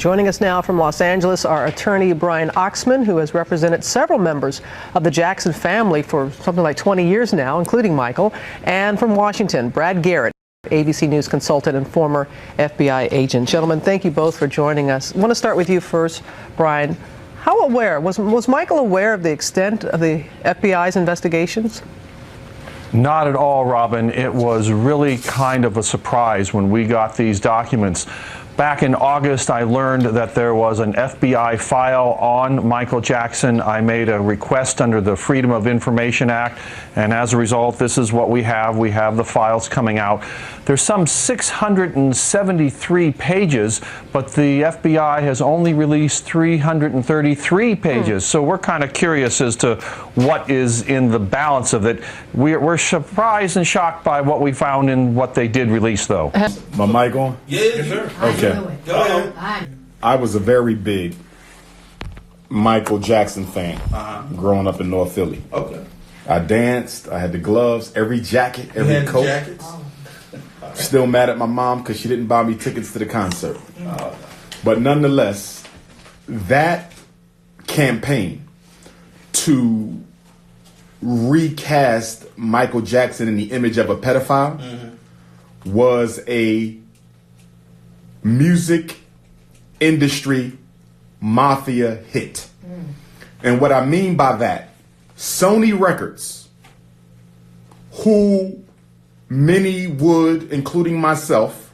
Joining us now from Los Angeles, our attorney Brian Oxman, who has represented several members of the Jackson family for something like 20 years now, including Michael. And from Washington, Brad Garrett, ABC News consultant and former FBI agent. Gentlemen, thank you both for joining us. I want to start with you first, Brian. How aware, was Michael aware of the extent of the FBI's investigations? Not at all, Robin. It was really kind of a surprise when we got these documents. Back in August, I learned that there was an FBI file on Michael Jackson. I made a request under the Freedom of Information Act, and as a result, this is what we have. We have the files coming out. There's some 673 pages, but the FBI has only released 333 pages. So we're kind of curious as to what is in the balance of it. We're surprised and shocked by what we found in what they did release, though. My mic on? Yes, sir. Okay. Go ahead. I was a very big Michael Jackson fan growing up in North Philly. Okay. I danced. I had the gloves, every jacket, every had coat. jackets? Still mad at my mom because she didn't buy me tickets to the concert. But nonetheless, that campaign to recast Michael Jackson in the image of a pedophile was a music industry mafia hit. And what I mean by that, Sony Records, who many would, including myself,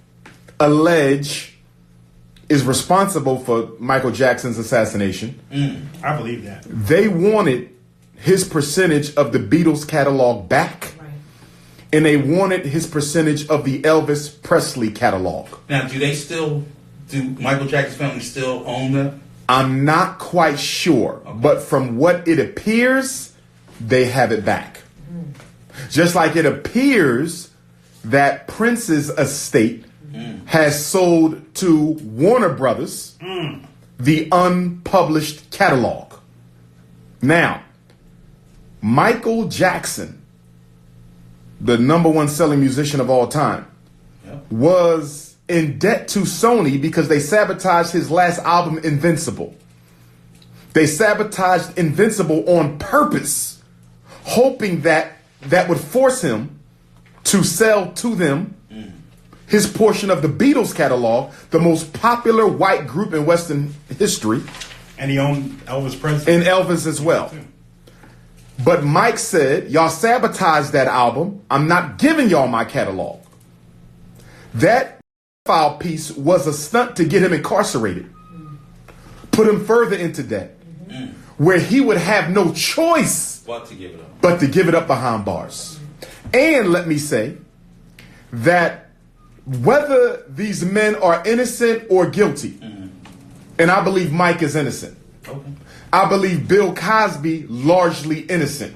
allege is responsible for Michael Jackson's assassination. I believe that. They wanted his percentage of the Beatles catalog back. And they wanted his percentage of the Elvis Presley catalog. Now, do Michael Jackson's family still own that? I'm not quite sure, but from what it appears, they have it back. Just like it appears that Prince's estate has sold to Warner Brothers the unpublished catalog. Now, Michael Jackson, the #1 selling musician of all time, was in debt to Sony because they sabotaged his last album, Invincible. They sabotaged Invincible on purpose, hoping that that would force him to sell to them his portion of the Beatles catalog, the most popular white group in Western history. And he owned Elvis Presley. And Elvis as well. But Mike said, y'all sabotaged that album. I'm not giving y'all my catalog. That file piece was a stunt to get him incarcerated. Put him further into debt. Where he would have no choice but to give it up. But to give it up behind bars. And let me say that whether these men are innocent or guilty, and I believe Mike is innocent. I believe Bill Cosby largely innocent.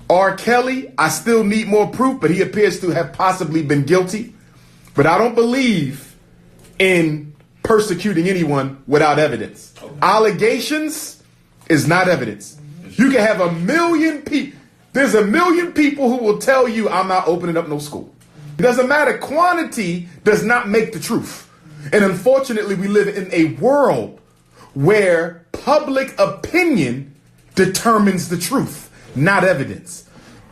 R. Kelly, I still need more proof, but he appears to have possibly been guilty. But I don't believe in persecuting anyone without evidence. Allegations is not evidence. You can have 1 million people. There's 1 million people who will tell you I'm not opening up no school. It doesn't matter. Quantity does not make the truth. And unfortunately, we live in a world where public opinion determines the truth, not evidence.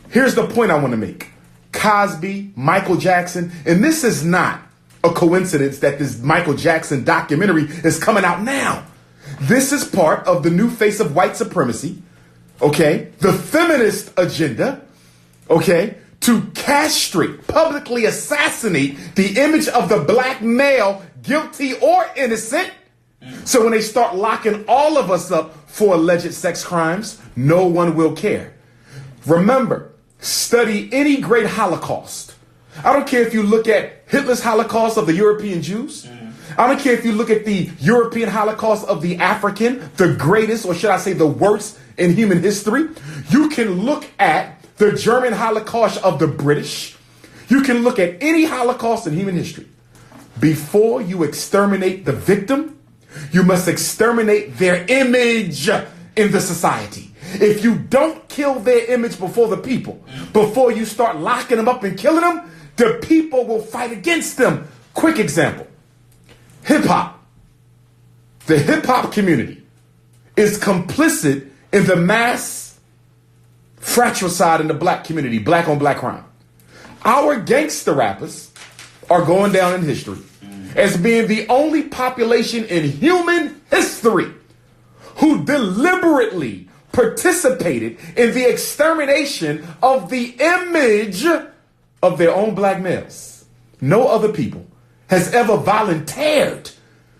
Here's the point I want to make. Cosby, Michael Jackson, and this is not a coincidence that this Michael Jackson documentary is coming out now. This is part of the new face of white supremacy, okay? The feminist agenda, okay? To castrate, publicly assassinate the image of the black male, guilty or innocent. So when they start locking all of us up for alleged sex crimes, no one will care. Remember, study any great Holocaust. I don't care if you look at Hitler's Holocaust of the European Jews. I don't care if you look at the European Holocaust of the African, the greatest, or should I say the worst in human history. You can look at the German Holocaust of the British. You can look at any Holocaust in human history. Before you exterminate the victim, you must exterminate their image in the society. If you don't kill their image before the people, before you start locking them up and killing them, the people will fight against them. Quick example. Hip hop. the hip-hop community is complicit in the mass fratricide in the black community, black on black crime. Our gangster rappers are going down in history as being the only population in human history who deliberately participated in the extermination of the image of their own black males. No other people has ever volunteered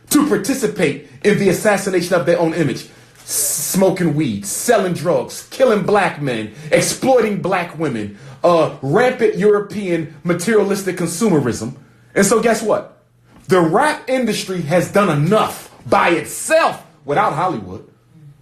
to participate in the assassination of their own image. Smoking weed, selling drugs, killing black men, exploiting black women, rampant European materialistic consumerism. And so guess what? The rap industry has done enough by itself without Hollywood.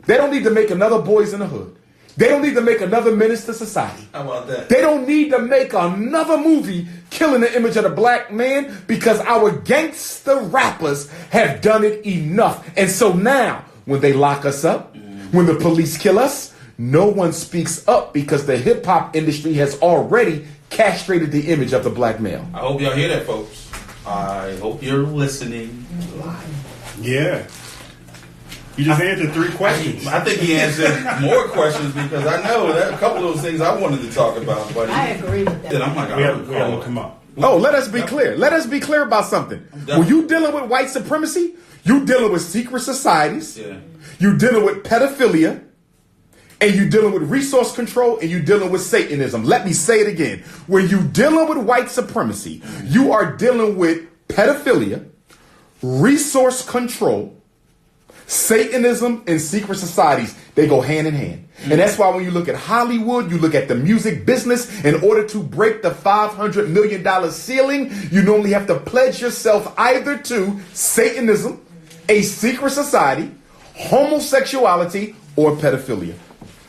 They don't need to make another Boys in the Hood. They don't need to make another Menace to Society. How about that? They don't need to make another movie killing the image of the black man, because our gangster rappers have done it enough. And so now, when they lock us up, when the police kill us, no one speaks up because the hip-hop industry has already castrated the image of the black male. I hope y'all hear that, folks. I hope you're listening live. Yeah. You just answered 3 questions. I think he answered more questions, because I know that a couple of those things I wanted to talk about. But I agree with that. Then I'm like, We have to look him up. Oh, let us be clear. Let us be clear about something. When you dealing with white supremacy, you dealing with secret societies, you dealing with pedophilia, and you dealing with resource control, and you dealing with Satanism. Let me say it again. When you dealing with white supremacy, you are dealing with pedophilia, resource control, Satanism, and secret societies. They go hand in hand. And that's why when you look at Hollywood, you look at the music business, in order to break the $500 million ceiling, you normally have to pledge yourself either to Satanism, a secret society, homosexuality, or pedophilia.